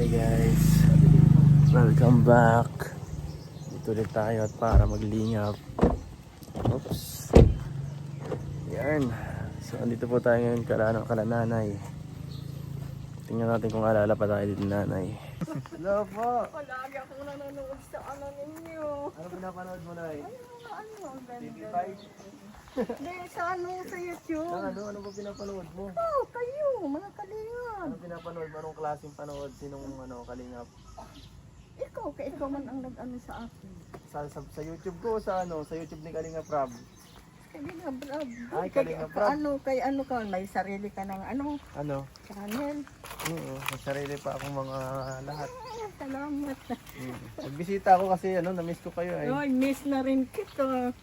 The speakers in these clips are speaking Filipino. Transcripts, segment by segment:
guys, welcome back. Dito ulit tayo at para maglingap. Oops. Yan. So andito po tayo ngayon kala nanay. Tingnan natin kung alala pa tayo dito nanay. Hello po. Palagi akong nanonood sa ano ninyo. Ano pinapanood mo nay? Ang ganda. TV5? Hindi, sa ano, sa YouTube. Ano ba pinapanood mo? Oh, kayo, mga kalingap. Ano pinapanood mo? Anong klaseng panood? Sinong kalingap? Ikaw man ang nag-ano sa akin. Sa YouTube ko o sa YouTube ni Kalingap Rob? Kalingap, Brad. Ay, Kalingap Rob. Kay ano ka, may sarili ka ng Ano? channel. Oo, may sarili pa akong mga lahat. Salamat. Nagbisita ako kasi na-miss ko kayo eh. Ay, miss na rin kita.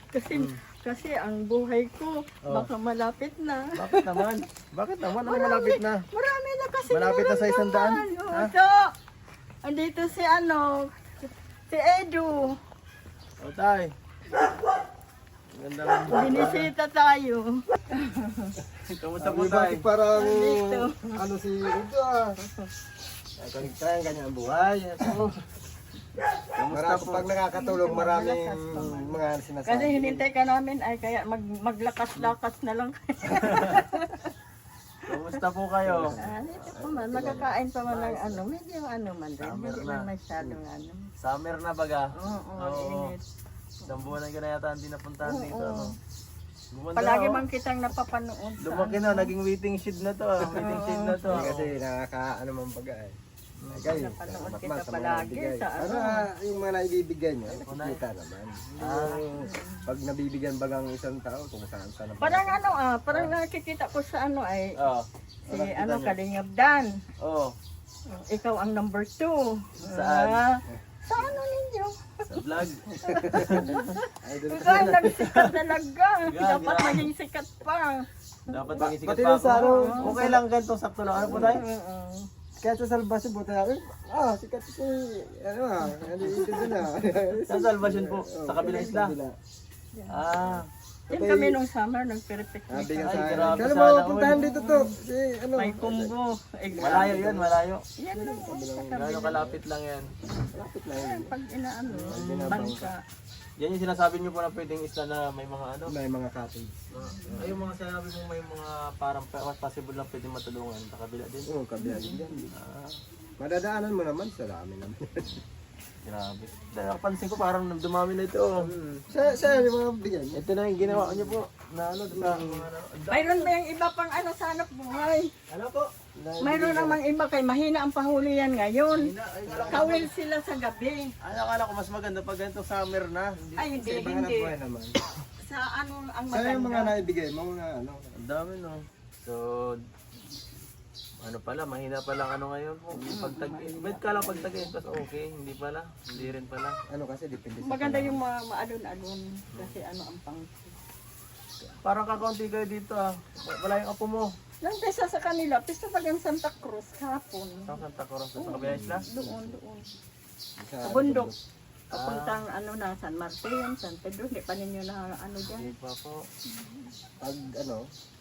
Kasi ang buhay ko, baka malapit na. Bakit naman? Bakit naman? Ano malapit na? Marami na kasi Malapit na sa 100? Ha? Ito, andito si si Edu. O tay. Ganda lang. Binisita tayo. Kamusta po tay? Parang Dito. si Udo ah. Kaligtayan kanya ang buhay. Kamusta po? Pag nakakatulog maraming mga Kasi sinasabi. hinintay ka namin ay kaya maglakas-lakas na lang. Kamusta po kayo? Dito pa man, magkakain pa man ng medyo man din. Summer Hindi na. man masyadong Summer na baga? Oo, init. Isang buwan na yata hindi napuntahan dito. Gumanda, Palagi oh. man kitang napapanood sa Lumaki na, naging waiting shed na to. Waiting shed na to. Kasi nakakaano man pagay. Guys, Napanood salamat kita man sa mga palagi nabigay. sa Ano yung mga naibibigay niya, nakikita naman. Pag nabibigyan bagang isang tao, kung saan saan ang Parang parang nakikita ko sa ay Oo. si Kalingap Dan. Oo. Ikaw ang number 2. Saan? Sa ano ninyo? Sa vlog. Ikaw ang nagsikat talaga. Dapat grabe. maging sikat pa. Dapat maging sikat Pati pa rin sa ako. ano, Okay lang ganito, sakto lang. Ano po tayo? Kahit sa salbasyon po tayo, sikat si, nandito din Sa Salvation po, sa kabilang isla. Ah, Yan kami nung summer, nag-perfect Sabi week. nga Ay, sa grabe akin. Kala sana mo, puntahan dito to. Si, May kumbo. malayo yun, malayo. Yan lang. Sa Gano'ng kabila. kalapit lang yan. Lapit lang yun. Pag bangka. Yan yung sinasabi niyo po na pwedeng isla na may mga May mga cottage. Ay, yung mga sinabi mo may mga parang mas possible lang pwedeng matulungan. Sa kabila din. Oo, kabila din yan. Ah, Madadaanan mo naman, sa dami naman. grabe. Dahil napansin ko parang dumami na ito. Sa yung mga bigyan niya. Ito na yung ginawa niyo po. Na sa mga Mayroon ba yung iba pang sa hanap buhay? Ano po? Mayroon namang iba kay mahina ang pahuli yan ngayon. Kawil sila sa gabi. Akala ko mas maganda pag ganito summer na. Ay, hindi, Sa ibang hindi. buhay naman. Sa ang Sa yung mga maganda. naibigay, mga Ang dami no. So, ano pala, mahina pa lang ngayon po. Pagtag-in. Ba't ka lang pagtag-in? Tapos okay, hindi pala. Hindi rin pala. kasi depende sa Maganda yung maalon-alon kasi ang pang. Parang kakaunti kayo dito ah. Wala yung apo mo. Nang pesa sa kanila, pesa pag ang Santa Cruz hapon. Sa Santa Cruz sa kabilang isla? Doon. sa Sa bundok. Papuntang na, San Martin, San Pedro, hindi pa ninyo na dyan. Hindi pa po.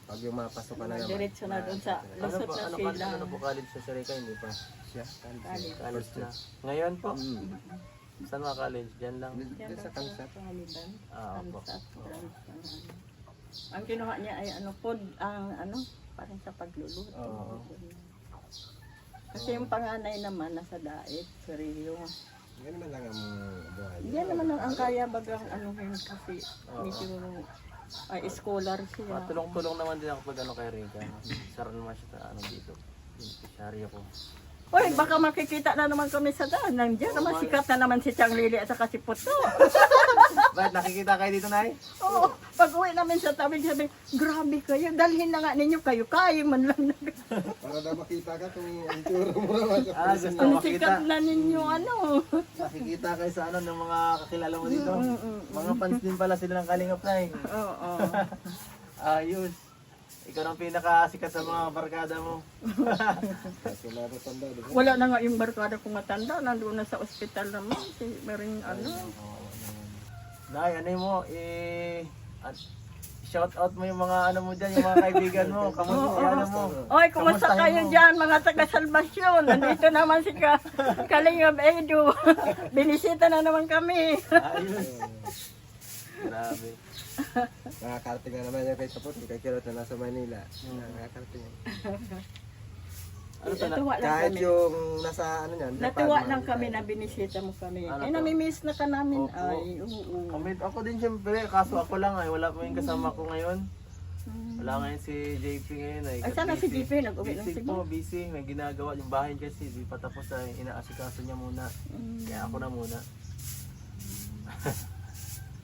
pag yung mapasok ka na naman. Diretso na doon sa Ano lusot po, na ano, sila. ano po college sa Sharika? Hindi pa. Siya. College na. Ngayon po? Saan mga college? Diyan lang. Yan Sa kansat. Taliban. Ah, opo. Ang kinuha niya ay food, parang sa pagluluto. Oo. Kasi yung panganay naman nasa daet, sa Rio. Yan naman lang ang buhay. Yan naman ang kaya bagang kasi medyo scholar siya. Tulong-tulong naman din ako pag kay Rika. Sara naman siya sa dito. Sharia po. Uy, baka makikita na naman kami sa daan. Nandiyan naman sikat na naman si Chang Lili at saka si Puto. Bakit nakikita kayo dito, Nay? Oo, pag uwi namin sa tabi, sabi, grabe kayo, dalhin na nga ninyo kayo, kaya man lang na. Para daw makita ka kung ang tsura mo naman. Gusto Ang makita. sikat na ninyo, Nakikita kayo sa ng mga kakilala mo dito. Mga fans din pala sila ng Kalingap, Nay. Oo. Ayos. Ikaw ang pinakasikat sa mga barkada mo. Wala na nga yung barkada kong matanda, nandoon na sa ospital naman, si Maring Nay, ano mo, shout out mo yung mga ano mo dyan, yung mga kaibigan mo. Kamusta ano mo? Oy, kumusta Kamustahin kayo mo? dyan, mga taga-Salvasyon? Nandito naman si Kalingap Edu. Binisita na naman kami. Ayos. Grabe. Nakakarating na naman yung kay Tapos, kay Kirot na nasa Manila. Nakakarating yan. Ano sa Natuwa lang Kahit kami. yung nasa ano yan. Natuwa lang kami na binisita mo kami. Ano Ay, to? namimiss na ka namin. Opo. Ay, oo. Ako din siyempre, kaso ako lang ay wala pa yung kasama ko ngayon. Wala ngayon si JP ngayon ay. Ay, sana si JP nag-uwi ng Busy Cebu. po, busy. May ginagawa yung bahay kasi di pa tapos ay inaasikaso niya muna. Kaya ako na muna.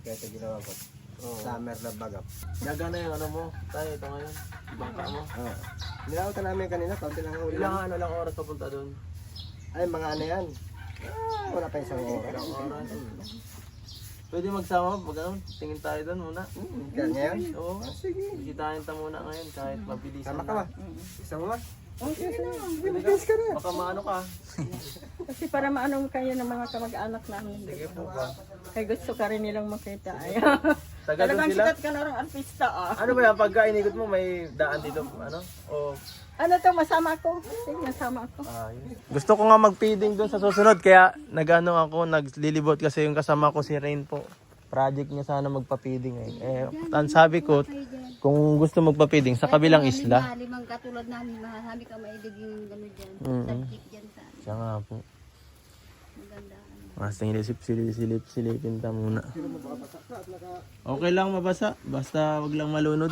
Kaya ito ginawa ko. Oo. Summer na bagap. Daga na yung ano mo. Tayo ito ngayon. Bangka mo. Nilawatan namin kanina, kaunti lang ang ulan. Ilang lang oras papunta doon? Ay, mga ano yan. Wala pa isang oras. Ilang oras? Pwede magsama pag ano, tingin tayo doon muna. Ngayon? Oo. Sige. Bisitahin ta muna ngayon kahit mabilisan. Tama ka ba? Isa mo ba? Okay na. Bibigas ka na. Baka maano ka. Kasi para maanong kayo ng mga kamag-anak namin. Sige po ba? Kaya gusto ka rin nilang makita. Ay, Taga doon talagang sila? sikat ka na rin artista ah. Ano ba yan? Pagka inigot mo may daan dito? Ano? O Ano to, masama ako? Sige, masama ako. gusto ko nga mag-feeding doon sa susunod kaya nagano ako, naglilibot kasi yung kasama ko si Rain po. Project niya sana magpa-feeding eh. Ang sabi ko, kung gusto magpa-feeding sa kabilang isla. Limang katulad namin, masasabi ka maidig yung gano'n dyan. Mm-mm. Tagkik dyan sa Siya nga po. maganda. Mas silipin ta muna. Okay lang mabasa, basta wag lang malunod.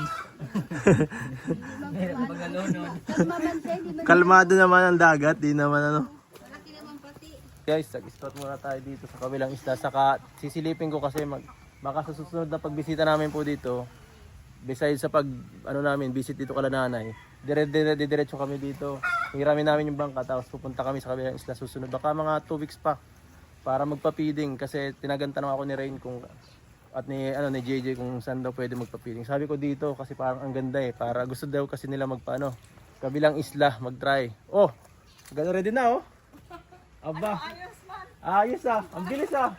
Kalmado naman ang dagat, di naman ano. Malaki naman pati. Guys, tag-spot muna tayo dito sa kabilang isla. Saka sisilipin ko kasi baka sa susunod na pagbisita namin po dito, besides sa ano namin, visit dito kala nanay, diretso kami dito. Hiramin namin yung bangka, tapos pupunta kami sa kabilang isla susunod. Baka mga 2 weeks pa para magpa-feeding kasi tinagantan ako ni Rain kung at ni JJ kung saan daw pwede magpa-feeding. Sabi ko dito kasi parang ang ganda eh. Para gusto daw kasi nila magpaano, kabilang isla, mag-try. Oh, gano'n ready na oh. Aba. Ayos ah. Ang bilis ah.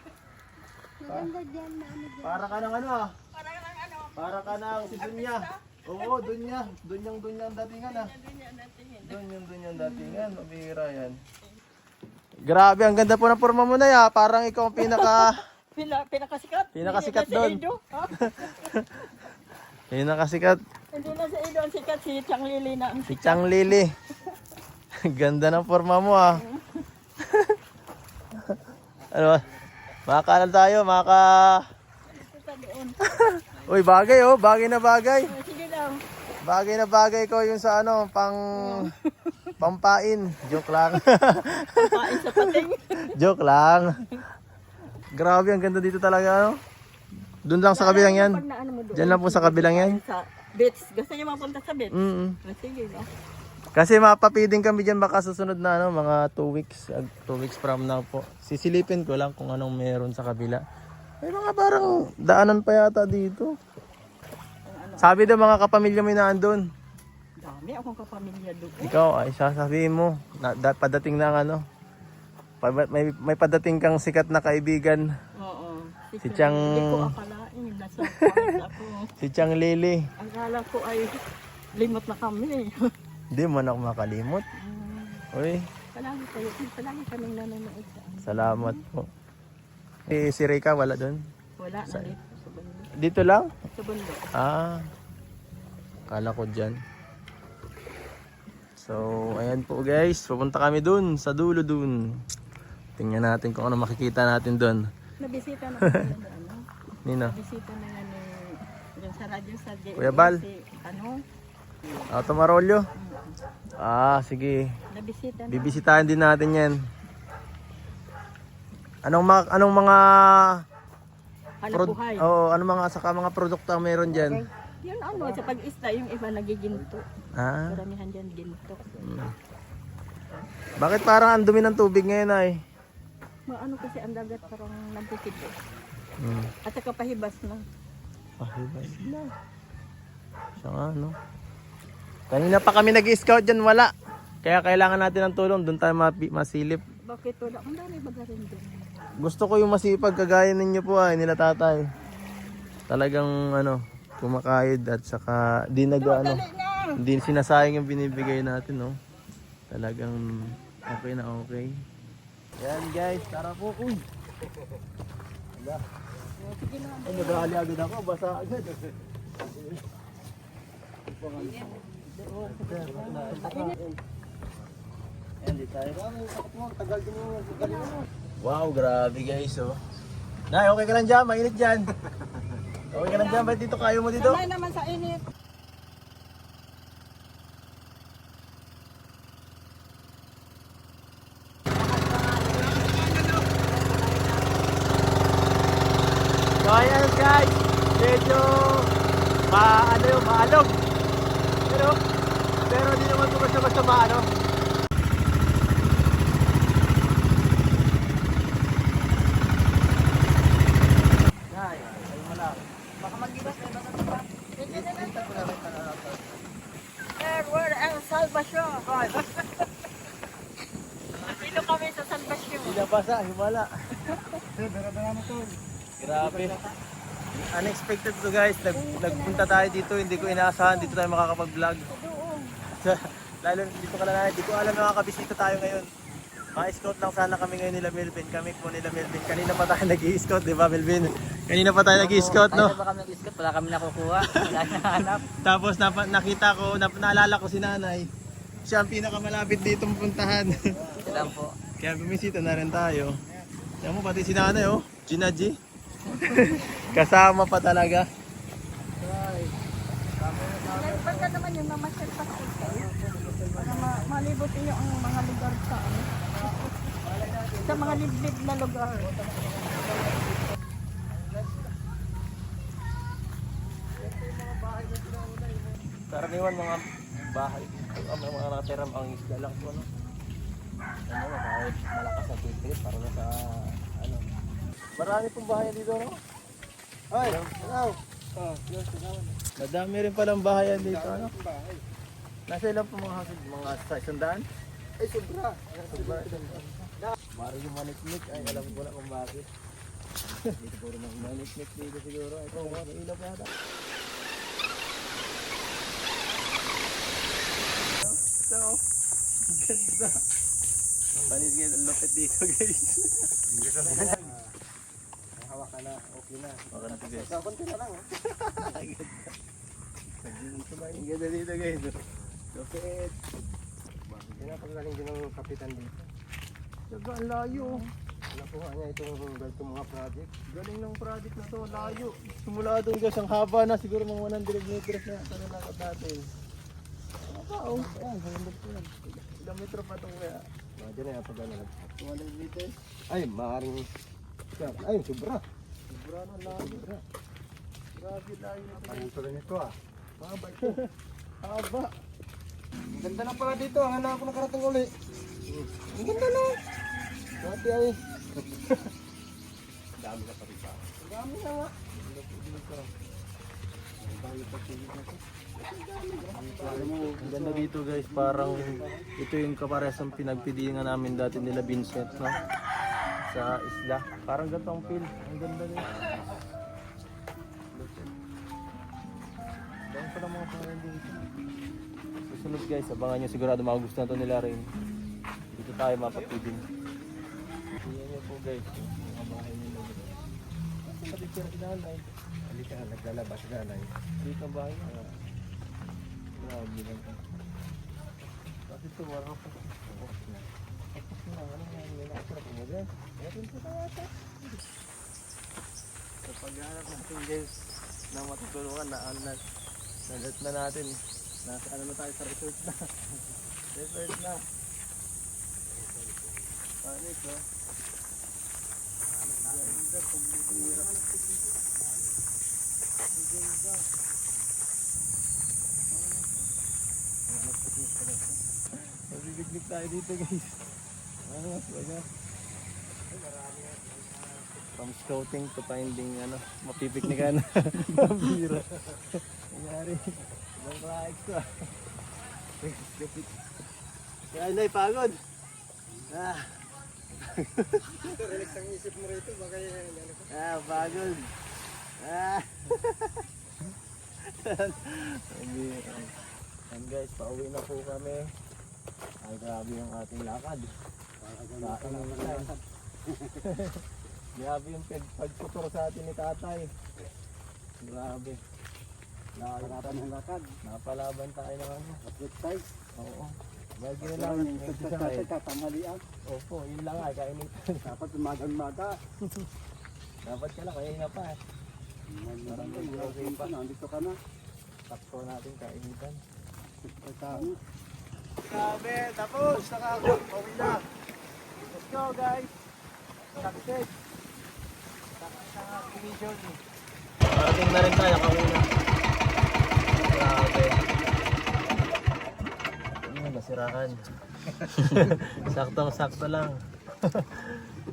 Maganda dyan na ano dyan. Para ka ng ano ah. Para ka ng si Dunya. Oo, Dunya. Dunyang ang datingan ah. Dunyang datingan. Mabihira yan. Grabe, ang ganda po ng forma mo na ya. Parang ikaw ang Pinakasikat? Pinakasikat Hindi na doon. si Edo, ha? Pinakasikat. Hindi na si Edo ang sikat, si Chang Lili na. Si Chang Lili. Ganda ng forma mo ah. Ano ba? Makakalan tayo, Uy, bagay oh, bagay na bagay. Sige lang. Bagay na bagay ko yung sa ano, pampain. Joke lang. Pain sa pating. Joke lang. Grabe, ang ganda dito talaga ano. Doon lang sa kabilang yan. Pag naano mo doon. Diyan lang po sa kabilang yan. Sa beach. Gusto niyo mapunta sa beach? Mm. Sige ba? Kasi mapapiding kami dyan baka susunod na ano, mga 2 weeks. 2 weeks from now po. Sisilipin ko lang kung anong meron sa kabila. May mga parang daanan pa yata dito. Sabi daw mga kapamilya mo na andun. Dami akong kapamilya doon. Ikaw ay sasabihin mo na padating ng ano. May padating kang sikat na kaibigan. Oo. Si Chang Hindi ko akalain. Nasa pangit ako. si Chang Lili. Akala ko ay limot na kami. Hindi mo na ako makalimot. Uy, Palagi kayo. Palagi kaming nanonood sa salamat po. Si Rika wala doon. Wala na dito sa bundok. Dito lang? Sa bundok. Ah. Kala ko dyan. So, ayan po guys. Pupunta kami dun sa dulo dun. Tingnan natin kung ano makikita natin dun. Nabisita na kami na ano. Nino. Nabisita na nga ni yung sa radyo sa JMC. Kuya Bal. Ano? Tomarolyo. Ah, sige. Nabisita na. Bibisitahin din natin yan. Anong mga Hanap buhay. anong mga saka mga produkto ang meron diyan? Yun ano, sa pag-isla yung iba nagiginto. Ah. Karamihan dyan ginto. Bakit parang ang dumi ng tubig ngayon ay? Maano kasi ang dagat parang nagpipid eh. Hmm. At saka pahibas na. Pahibas na. Siya nga, no? Kanina pa kami nag-scout dyan, wala. Kaya kailangan natin ng tulong, doon tayo masilip. Bakit wala? Ang dami baga rin doon. Gusto ko yung masipag kagaya ninyo po ay, nila tatay. Talagang ano, kumakayod at saka di nag-ano, Dali na. hindi sinasayang yung binibigay natin, no? Talagang okay na okay. Yan guys, tara po. Uy! Wala. Ay, nag-aali agad ako, basa agad. Wow, grabe guys, oh. Nay, okay ka lang dyan? Mainit dyan. Okay ka lang dyan? Ba't dito? Kayo mo dito? Sanay naman sa init. So ayan guys, medyo maalog. Pero di naman po basta maano. Nay, ayun mo lang. Baka mag-ibas na ba ito? Where ang salvation? Dito kami sa salvation. Hindi na basa, himala. Grabe. Unexpected to guys. Nagpunta tayo dito, hindi ko inaasahan dito tayo makakapag-vlog. Lalo dito ka na, hindi ko alam na makakabisita tayo ngayon. Ma-scout lang sana kami ngayon nila Melvin. Kami po nila Melvin. Kanina pa tayo nag-i-scout, di ba Melvin? Kanina pa tayo nag-i-scout, no? Kaya ba kami nag-scout? Wala kami nakukuha. Wala nahanap. Tapos nakita ko, naalala ko si nanay. Siya ang pinakamalapit dito puntahan. Ito lang po. Kaya bumisita na rin tayo. Yan mo pati si nanay, oh. Gina G. Kasama pa talaga. Pagka naman yung mamasyal pa kayo. Para malibot niyo ang mga lugar sa sa mga liblib na lugar. Karaniwan mga bahay dito, ang mga nakatirang ang isla lang po, no? Ano, kahit malakas ang titrit, para na sa, ano. Marami pong bahay dito, no? Ay, hello! Madami rin palang bahayan dito, ano? Nasa ilang po mga hasid, mga sa isandaan? Ay, sobra. Mari yung maniknik, ay alam ko na kung bakit. Dito po rin ang maniknik dito siguro. Ito, mga ilaw pa yata. Ito, ganda. Panis guys, ang lupit dito guys. Hawak ka na, okay na. Okay na ito guys. Konti na lang, Ang ganda dito guys. Lupit. Pinapagaling din ng kapitan dito. Daga, ang layo. Nakuha niya itong ganitong mga project. Galing ng project na to, layo. Simula doon guys, ang haba na, siguro mga 100 meters na ito nalakad natin. Ano pa oh? Ayan, hanggang po yan. Ilang metro pa ito kaya? Diyan na yung pag-ano. 200 meters. Ay, maaaring... Ay, sobra. Sobra na layo. Grabe layo na ito. Ang tuloy nito ah. Haba ito. Haba. Ang ganda na pala dito. Ang handa ako nakarating uli. Ang ganda na. Dati ay. Dami na pa rin pa. Dami na nga. Ang ganda dito guys, parang ito yung kaparehas ng pinagpidilingan namin dati nila Vincent, no? Sa isla. Parang ganito ang feel. Ang ganda nito. Dami pa ng mga pangalan dito. Susunod guys, abangan nyo sigurado magugustuhan to nila rin. Dito tayo mapapidin. Tingnan nyo po guys, yung mga bahay nila dito. Sa picture si nanay. Halika, naglalabas na lang. Dito ang bahay niya. Grabe lang ito. Kasi ito, wala pa. Tapos na. Ano nga, hindi na ako na dyan. Meron po tayo ata. Sa paghahanap natin guys, na matutulungan na nalat na natin. Nasa ano na tayo sa resort na. Resort na. Panik, no? Ganda, pagbibira. Ganda. Magbibiglik tayo dito guys. Ano mas baga? From scouting to finding ano, mapipiknikan. Mabira. Nangyari. Ibang raik to ah. Kaya Nay, pagod. Ah. Relax ang isip mo rito. Baka Ah, pagod. Ah. And guys, pauwi na po kami. Ay, grabe yung ating lakad. Grabe yung pagtutor sa atin ni tatay. Grabe. Nakalaban ng lakad. Napalaban tayo ng ano. Exercise. Oo. Bagay lang. Exercise katanghalian. Opo, yun lang ay kainitan. Dapat umagang-maga. Dapat ka lang, kaya na pa. Parang okay pa. Nandito ka na. Takto natin kainitan. Grabe, tapos. Nakakot. Okay na. Let's go guys. Success. Sa ating mission. Parating na rin tayo, kami na. Grabe. Nasirahan. Saktong-sakto lang.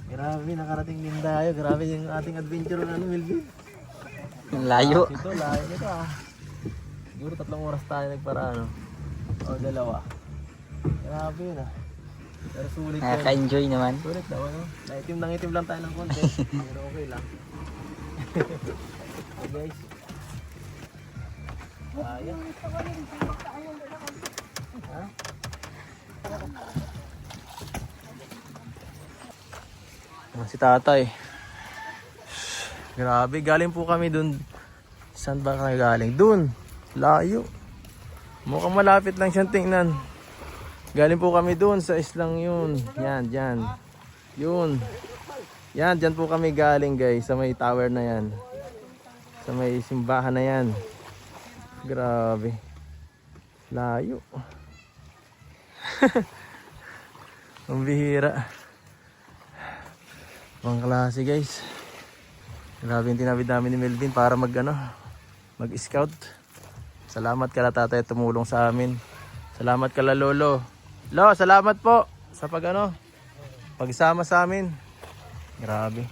Grabe, nakarating din tayo. Grabe yung ating adventure ng Melvin. Ang layo. Ito, layo nito ah. Siguro 3 oras tayo nagparaan. O 2. Grabe na. Pero sulit yun. Nakaka-enjoy naman. Sulit daw ano. Naitim lang tayo ng konti. Pero okay lang. Okay guys. Ayan. Ha? Si tatay. Grabe, galing po kami dun. Saan ba kami galing? Dun. Layo. Mukhang malapit lang siyang tingnan. Galing po kami dun sa islang yun. Yan, dyan. Yun. Yan, dyan po kami galing guys. Sa may tower na yan. Sa may simbahan na yan. Grabe. Layo. Ang bihira. Pang klase guys. Grabe yung tinawid namin ni Melvin para mag-scout. Salamat kala tatay tumulong sa amin. Salamat kala lolo. Lo, salamat po sa pagsama sa amin. Grabe.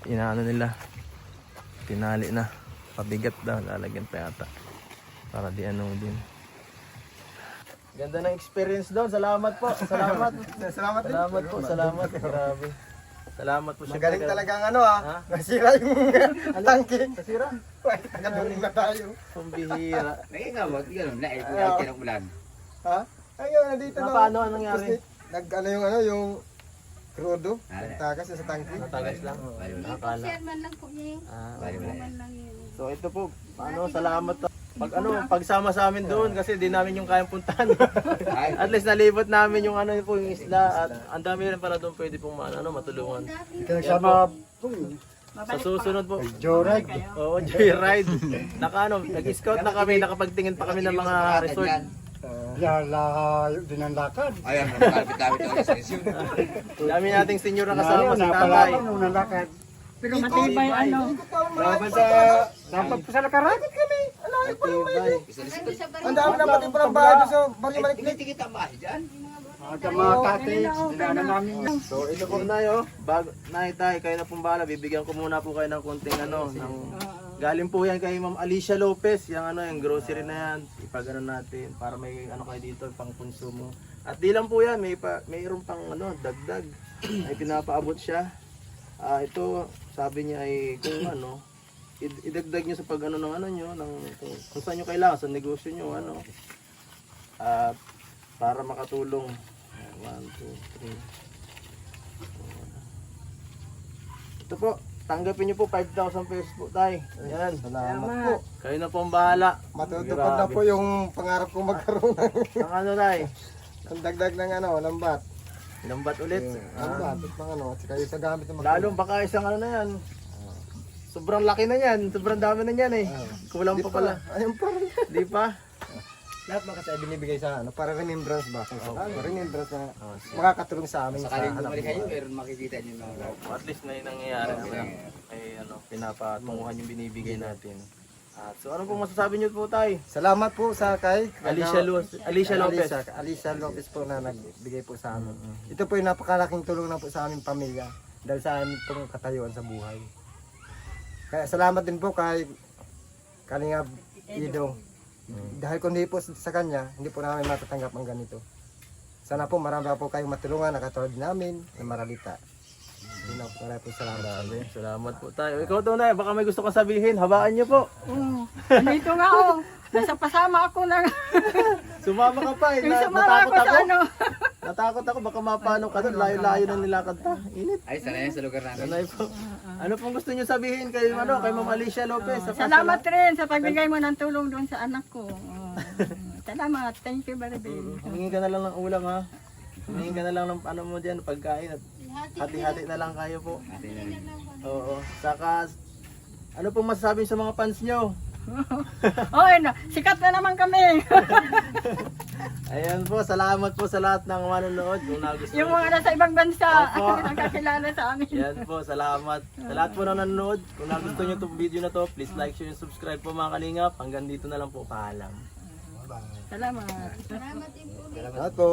Inaano nila. Tinali na. Pabigat daw. Lalagyan pa yata. Para di din. Ganda ng experience doon. Salamat po. Salamat. Salamat din. Salamat po. Salamat. Grabe. Salamat po. Magaling Siyempre, talagang nasira yung tangke. Nasira? Nagaling na tayo. Pambihira. Nagingawag, gano'n, naipagay ng ulan. Ha? Ayun, nandito na. Paano? Anong nangyari? Yung krudo. Nagtagas sa tangke. Natagas lang. Nakakala. Chairman lang po niya yun. Chairman lang yun. So ito po, salamat. Pagsama sa amin doon kasi di namin yung kayang puntahan. At least nalibot namin yung yung isla at ang dami rin para doon pwede pong matulungan. Kasama Sa susunod po, Joyride. oo, joyride. Nag-scout na kami, nakapagtingin pa kami ng mga resort. Layo din ang lakad. Ayan, malapit-lapit ako sa session. Dami nating senior na kasama sa tatay. Unang lakad. Pero matibay Dapat pa sa lakaran. Matibay. Ang dami na pati parang bahay doon sa Barrio Maliklik. Hindi kita maaari dyan. Mga cottage, dinaanan namin. So ito po na Nay tay, kayo na pong bahala. Bibigyan ko muna po kayo ng konting galing po yan kay Ma'am Alicia Lopez, yung grocery na yan. Natin para may kayo dito pang konsumo. At di lang po yan, mayroon pang dagdag. Ay pinapaabot siya. Ito sabi niya ay kung idagdag niyo sa pag ng kung saan niyo kailangan sa negosyo niyo at para makatulong. 1, 2, 3. Ito po, tanggapin niyo po 5,000 pesos po tay. Ayan. Salamat po. Kayo na po ang bahala. Matutupad na po yung pangarap kong magkaroon ng Ang tay? ang dagdag ng lambat. Lambat ulit. Lambat, at saka yung sa gamit ng Lalo baka isang na yan. Sobrang laki na yan. Sobrang dami na yan eh. Kulang pa pala. Ayun pa rin. Di pa? Lahat mga kasi binibigay sa para remembrance ba? Remembrance na makakatulong sa amin sa Sakaling anak bumalik kayo, ko. meron makikita niyo mga At least na yung nangyayari. May pinapatunguhan yung binibigay natin. At so ano pong masasabi niyo po tay? Salamat po sa kay Alicia Lopez. Alicia Lopez po na nagbigay po sa amin. Ito po yung napakalaking tulong na po sa aming pamilya dahil sa aming pong katayuan sa buhay. Kaya salamat din po kay Kalingap Ido. Dahil kung hindi po sa kanya, hindi po namin matatanggap ang ganito. Sana po marami po kayong matulungan na katulad namin na Maralita. Maraming po salamat. Salamat po tayo. Ikaw tunay, baka may gusto kang sabihin. Habaan niyo po. Dito nga oh. Nasa pasama ako na. Sumama ka pa. Yung sumama ako sa ano. Natakot ako, baka mapano ka doon. Layo-layo na nilakad ta. Init. Ay, sana yan sa lugar namin. Sanay po. Ano pong gusto niyo sabihin kay kay Ma'am Alicia Lopez? Salamat rin sa pagbigay mo ng tulong doon sa anak ko. Salamat. Thank you very much. Humingi ka na lang ng ulam ha. Humingi ka na lang ng ano mo diyan, pagkain at hati-hati na lang kayo po. Oo. Saka ano pong masasabi sa mga fans niyo? Oy, sikat na naman kami. Ayan po, salamat po sa lahat ng manonood. Kung nagustuhan Yung mga nasa ibang bansa, Opo. nakakilala sa amin. Yan po, salamat. Sa lahat po na nanonood, kung nagustuhan nyo itong video na to, please like, share, and subscribe po mga kalingap. Hanggang dito na lang po, paalam. Salamat. Salamat din po. Salamat po.